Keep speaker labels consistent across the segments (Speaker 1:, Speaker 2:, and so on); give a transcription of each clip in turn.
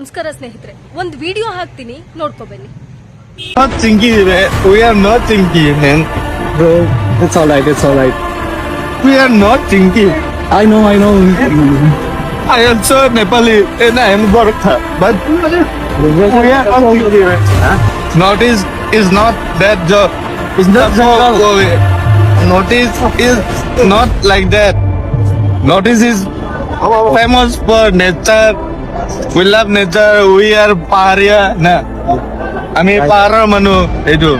Speaker 1: ನಮಸ್ಕಾರ ಸ್ನೇಹಿತರೆ, ಒಂದು ವಿಡಿಯೋ ಹಾಕ್ತೀನಿ, ನೋಡ್ಕೊ ಬನ್ನಿ.
Speaker 2: Not thinking, we are not thinking, man.
Speaker 3: Bro, it's alright, it's alright.
Speaker 2: We are not thinking.
Speaker 3: I know.
Speaker 2: I am so Nepali and I am Gorkha, but we are not thinking. Notice is not that job.
Speaker 3: It's not that job.
Speaker 2: Notice is not like that. Notice is famous for nature. We love nature. We are Paria. Na. আমি পাহাড়ৰ মানুহ এইটো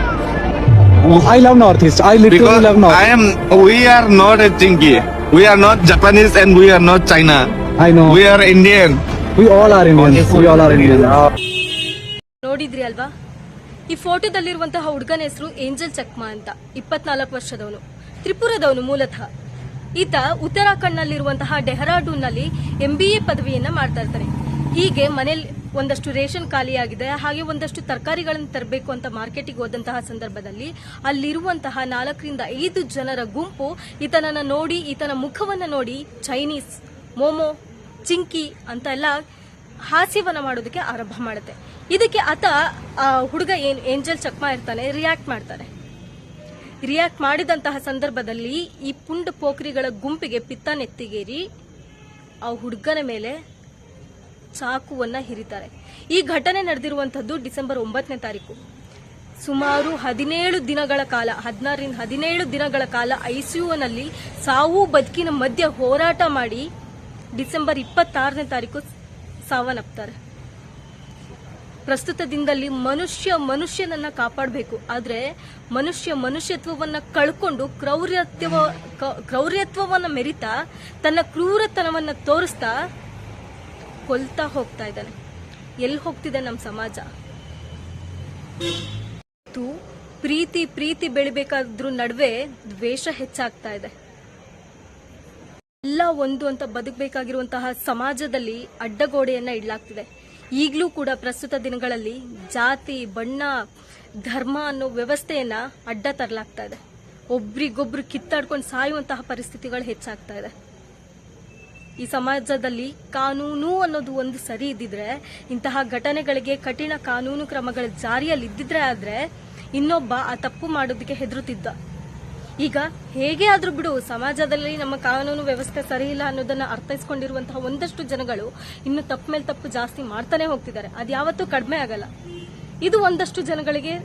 Speaker 3: I love Northeast. I literally love Northeast.
Speaker 2: we are not a Chinky. We are not Japanese and we are not China.
Speaker 3: I know.
Speaker 2: We are Indian.
Speaker 3: We all are Indians. We all are Indians.
Speaker 1: ನೋಡಿದ್ರಿ ಅಲ್ವಾ? ಈ ಫೋಟೋದಲ್ಲಿರುವಂತಹ ಹುಡುಗನ ಹೆಸರು angel ಚಕ್ಮಾ ಅಂತ. 24 ವರ್ಷದವನು, ತ್ರಿಪುರದವನು ಮೂಲತಃ. ಈತ ಉತ್ತರಾಖಂಡ್ನಲ್ಲಿರುವಂತಹ ಡೆಹ್ರಾಡೂನ್ ನಲ್ಲಿ MBA ಪದವಿಯನ್ನ ಮಾಡ್ತಾ ಇರ್ತಾರೆ. ಹೀಗೆ ಮನೇಲಿ ಒಂದಷ್ಟು ರೇಷನ್ ಖಾಲಿಯಾಗಿದೆ, ಹಾಗೆ ಒಂದಷ್ಟು ತರಕಾರಿಗಳನ್ನು ತರಬೇಕು ಅಂತ ಮಾರ್ಕೆಟಿಗೆ ಹೋದಂತಹ ಸಂದರ್ಭದಲ್ಲಿ ಅಲ್ಲಿರುವಂತಹ 4-5 ಜನರ ಗುಂಪು ಈತನನ್ನ ನೋಡಿ, ಈತನ ಮುಖವನ್ನ ನೋಡಿ ಚೈನೀಸ್, ಮೋಮೋ, ಚಿಂಕಿ ಅಂತ ಎಲ್ಲ ಹಾಸ್ಯವನ್ನ ಮಾಡೋದಕ್ಕೆ ಆರಂಭ ಮಾಡುತ್ತೆ. ಇದಕ್ಕೆ ಆತ ಹುಡುಗ ಏಂಜಲ್ ಚಕ್ಮಾ ಇರ್ತಾನೆ, ರಿಯಾಕ್ಟ್ ಮಾಡ್ತಾನೆ. ರಿಯಾಕ್ಟ್ ಮಾಡಿದಂತಹ ಸಂದರ್ಭದಲ್ಲಿ ಈ ಪುಂಡ ಪೋಖ್ರಿಗಳ ಗುಂಪಿಗೆ ಪಿತ್ತ ನೆತ್ತಿಗೇರಿ ಆ ಹುಡುಗನ ಮೇಲೆ ಚಾಕುವನ್ನ ಹಿರಿತಾರೆ. ಈ ಘಟನೆ ನಡೆದಿರುವಂತದ್ದು ಡಿಸೆಂಬರ್ 9ನೇ ತಾರೀಕು. ಸುಮಾರು 17 ದಿನಗಳ ಕಾಲ, 16ರಿಂದ 17 ದಿನಗಳ ಕಾಲ ಐಸಿಯುನಲ್ಲಿ ಸಾವು ಬದುಕಿನ ಮಧ್ಯ ಹೋರಾಟ ಮಾಡಿ ಡಿಸೆಂಬರ್ 26ನೇ ತಾರೀಕು ಸಾವನ್ನಪ್ತಾರೆ. ಪ್ರಸ್ತುತ ದಿನದಲ್ಲಿ ಮನುಷ್ಯನನ್ನ ಕಾಪಾಡಬೇಕು, ಆದ್ರೆ ಮನುಷ್ಯತ್ವವನ್ನ ಕಳ್ಕೊಂಡು ಕ್ರೌರ್ಯತ್ವವನ್ನ ಮೆರಿತಾ ತನ್ನ ಕ್ರೂರತನವನ್ನ ತೋರಿಸ್ತಾ ಕೊಲ್ತಾ ಹೋಗ್ತಾ ಇದ್ದಾನೆ. ಎಲ್ಲಿ ಹೋಗ್ತಿದೆ ನಮ್ಮ ಸಮಾಜ? ಪ್ರೀತಿ ಬೆಳಿಬೇಕಾದ್ರೂ ನಡುವೆ ದ್ವೇಷ ಹೆಚ್ಚಾಗ್ತಾ ಇದೆ. ಎಲ್ಲ ಒಂದು ಅಂತ ಬದುಕಬೇಕಾಗಿರುವಂತಹ ಸಮಾಜದಲ್ಲಿ ಅಡ್ಡಗೋಡೆಯನ್ನ ಇಡ್ಲಾಗ್ತಿದೆ. ಈಗಲೂ ಕೂಡ ಪ್ರಸ್ತುತ ದಿನಗಳಲ್ಲಿ ಜಾತಿ, ಬಣ್ಣ, ಧರ್ಮ ಅನ್ನೋ ವ್ಯವಸ್ಥೆಯನ್ನ ಅಡ್ಡ ತರಲಾಗ್ತಾ ಇದೆ. ಒಬ್ರಿಗೊಬ್ರು ಕಿತ್ತಾಡ್ಕೊಂಡು ಸಾಯುವಂತಹ ಪರಿಸ್ಥಿತಿಗಳು ಹೆಚ್ಚಾಗ್ತಾ ಇದೆ. ಈ ಸಮಾಜದಲ್ಲಿ ಕಾನೂನು ಅನ್ನೋದು ಒಂದು ಸರಿ ಇದ್ದಿದ್ರೆ, ಇಂತಹ ಘಟನೆಗಳಿಗೆ ಕಠಿಣ ಕಾನೂನು ಕ್ರಮಗಳ ಜಾರಿಯಲ್ಲಿ ಇದ್ದಿದ್ರೆ ಆದ್ರೆ ಇನ್ನೊಬ್ಬ ಆ ತಪ್ಪು ಮಾಡೋದಕ್ಕೆ ಹೆದರುತ್ತಿದ್ದ. ಈಗ ಹೇಗೆ ಆದ್ರೂ ಬಿಡು, ಸಮಾಜದಲ್ಲಿ ನಮ್ಮ ಕಾನೂನು ವ್ಯವಸ್ಥೆ ಸರಿ ಇಲ್ಲ ಅನ್ನೋದನ್ನ ಅರ್ಥೈಸ್ಕೊಂಡಿರುವಂತಹ ಒಂದಷ್ಟು ಜನಗಳು ಇನ್ನು ತಪ್ಪು ಮೇಲೆ ತಪ್ಪು ಜಾಸ್ತಿ ಮಾಡ್ತಾನೆ ಹೋಗ್ತಿದ್ದಾರೆ. ಅದು ಯಾವತ್ತೂ ಕಡಿಮೆ ಆಗಲ್ಲ. ಇದು ಒಂದಷ್ಟು ಜನಗಳಿಗೆ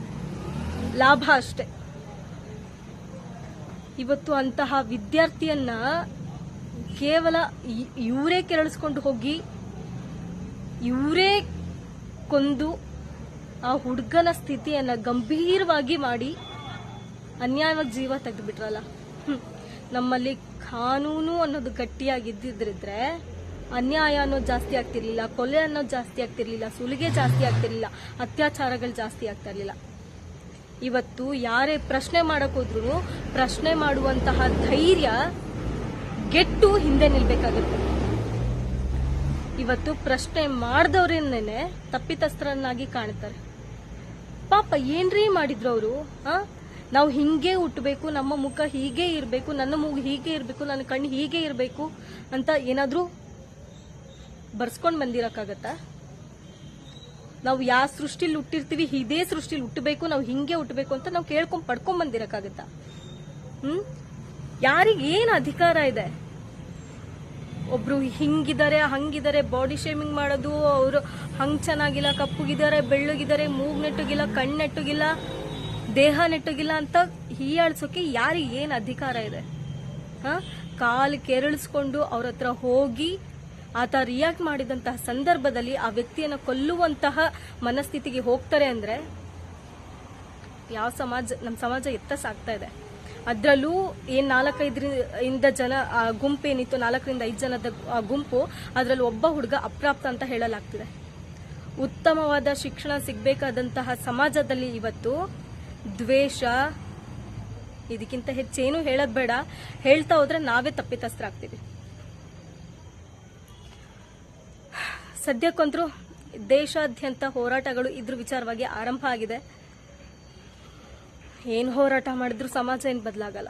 Speaker 1: ಲಾಭ ಅಷ್ಟೇ. ಇವತ್ತು ಅಂತಹ ವಿದ್ಯಾರ್ಥಿಯನ್ನ ಕೇವಲ ಇವರೇ ಕೆರಳಿಸ್ಕೊಂಡು ಹೋಗಿ ಇವರೇ ಕೊಂದು ಆ ಹುಡುಗನ ಸ್ಥಿತಿಯನ್ನ ಗಂಭೀರವಾಗಿ ಮಾಡಿ ಅನ್ಯಾಯವಾಗಿ ಜೀವ ತೆಗೆದುಬಿಟ್ರಲ್ಲ. ನಮ್ಮಲ್ಲಿ ಕಾನೂನು ಅನ್ನೋದು ಗಟ್ಟಿಯಾಗಿದ್ದಿದ್ರೆ ಅನ್ಯಾಯ ಅನ್ನೋದು ಜಾಸ್ತಿ ಆಗ್ತಿರ್ಲಿಲ್ಲ, ಕೊಲೆ ಅನ್ನೋದು ಜಾಸ್ತಿ ಆಗ್ತಿರ್ಲಿಲ್ಲ, ಸುಲಿಗೆ ಜಾಸ್ತಿ ಆಗ್ತಿರ್ಲಿಲ್ಲ, ಅತ್ಯಾಚಾರಗಳು ಜಾಸ್ತಿ ಆಗ್ತಾ ಇರ್ಲಿಲ್ಲ. ಇವತ್ತು ಯಾರೇ ಪ್ರಶ್ನೆ ಮಾಡಕ್ ಹೋದ್ರು ಪ್ರಶ್ನೆ ಮಾಡುವಂತಹ ಧೈರ್ಯ ಗೆಟ್ಟು ಹಿಂದೆ ನಿಲ್ಬೇಕಾಗುತ್ತೆ. ಇವತ್ತು ಪ್ರಶ್ನೆ ಮಾಡಿದವ್ರನ್ನೇನೆ ತಪ್ಪಿತಸ್ಥರನ್ನಾಗಿ ಕಾಣ್ತಾರೆ. ಪಾಪ ಏನ್ರೀ ಮಾಡಿದ್ರು ಅವರು? ನಾವು ಹಿಂಗೆ ಹುಟ್ಟಬೇಕು, ನಮ್ಮ ಮುಖ ಹೀಗೆ ಇರಬೇಕು, ನನ್ನ ಮೂಗು ಹೀಗೆ ಇರಬೇಕು, ನನ್ನ ಕಣ್ಣು ಹೀಗೆ ಇರಬೇಕು ಅಂತ ಏನಾದ್ರೂ ಬರ್ಸ್ಕೊಂಡ್ ಬಂದಿರಕ್ಕಾಗತ್ತಾ? ನಾವು ಯಾವ ಸೃಷ್ಟಿಲಿ ಹುಟ್ಟಿರ್ತೀವಿ ಇದೇ ಸೃಷ್ಟಿಲಿ ಹುಟ್ಟಬೇಕು, ನಾವು ಹಿಂಗೆ ಹುಟ್ಟಬೇಕು ಅಂತ ನಾವು ಪಡ್ಕೊಂಡ್ ಬಂದಿರಕ್ಕಾಗತ್ತಾ? ಯಾರಿಗೆ ಏನ್ ಅಧಿಕಾರ ಇದೆ? ಒಬ್ರು ಹಿಂಗಿದ್ದಾರೆ, ಹಂಗಿದ್ದಾರೆ, ಬಾಡಿ ಶೇಮಿಂಗ್ ಮಾಡೋದು, ಅವರು ಹಂಗ್ ಚೆನ್ನಾಗಿಲ್ಲ, ಕಪ್ಪುಗಿದ್ದಾರೆ, ಬೆಳ್ಳಗಿದ್ದಾರೆ, ಮೂಗ್ ನೆಟ್ಟಗಿಲ್ಲ, ಕಣ್ಣು ನೆಟ್ಟಗಿಲ್ಲ, ದೇಹ ನೆಟ್ಟಗಿಲ್ಲ ಅಂತ ಹೀಯಾಳ್ಸೋಕೆ ಯಾರಿಗೆ ಏನ್ ಅಧಿಕಾರ ಇದೆ? ಕಾಲು ಕೆರಳಿಸ್ಕೊಂಡು ಅವ್ರ ಹತ್ರ ಹೋಗಿ ಆತ ರಿಯಾಕ್ಟ್ ಮಾಡಿದಂತಹ ಸಂದರ್ಭದಲ್ಲಿ ಆ ವ್ಯಕ್ತಿಯನ್ನ ಕೊಲ್ಲುವಂತಹ ಮನಸ್ಥಿತಿಗೆ ಹೋಗ್ತಾರೆ ಅಂದ್ರೆ ಯಾವ ಸಮಾಜ? ನಮ್ಮ ಸಮಾಜ ಎತ್ತ ಸಾಗ್ತಾ ಇದೆ. ಅದ್ರಲ್ಲೂ ಏನ್ 4-5 ಜನ ಗುಂಪೇನಿತ್ತು, 4-5 ಜನದ ಗುಂಪು, ಅದ್ರಲ್ಲಿ ಒಬ್ಬ ಹುಡುಗ ಅಪ್ರಾಪ್ತ ಅಂತ ಹೇಳಲಾಗ್ತಿದೆ. ಉತ್ತಮವಾದ ಶಿಕ್ಷಣ ಸಿಗ್ಬೇಕಾದಂತಹ ಸಮಾಜದಲ್ಲಿ ಇವತ್ತು ದ್ವೇಷ, ಇದಕ್ಕಿಂತ ಹೆಚ್ಚೇನು ಹೇಳೋದ್ ಬೇಡ. ಹೇಳ್ತಾ ಹೋದ್ರೆ ನಾವೇ ತಪ್ಪಿತಸ್ಥರಾಗ್ತೀವಿ. ಸದ್ಯಕ್ಕಂತರೂ ದೇಶಾದ್ಯಂತ ಹೋರಾಟಗಳು ಇದ್ರ ವಿಚಾರವಾಗಿ ಆರಂಭ ಆಗಿದೆ. ಏನ್ ಹೋರಾಟ ಮಾಡಿದ್ರು ಸಮಾಜ ಏನ್ ಬದಲಾಗಲ್ಲ.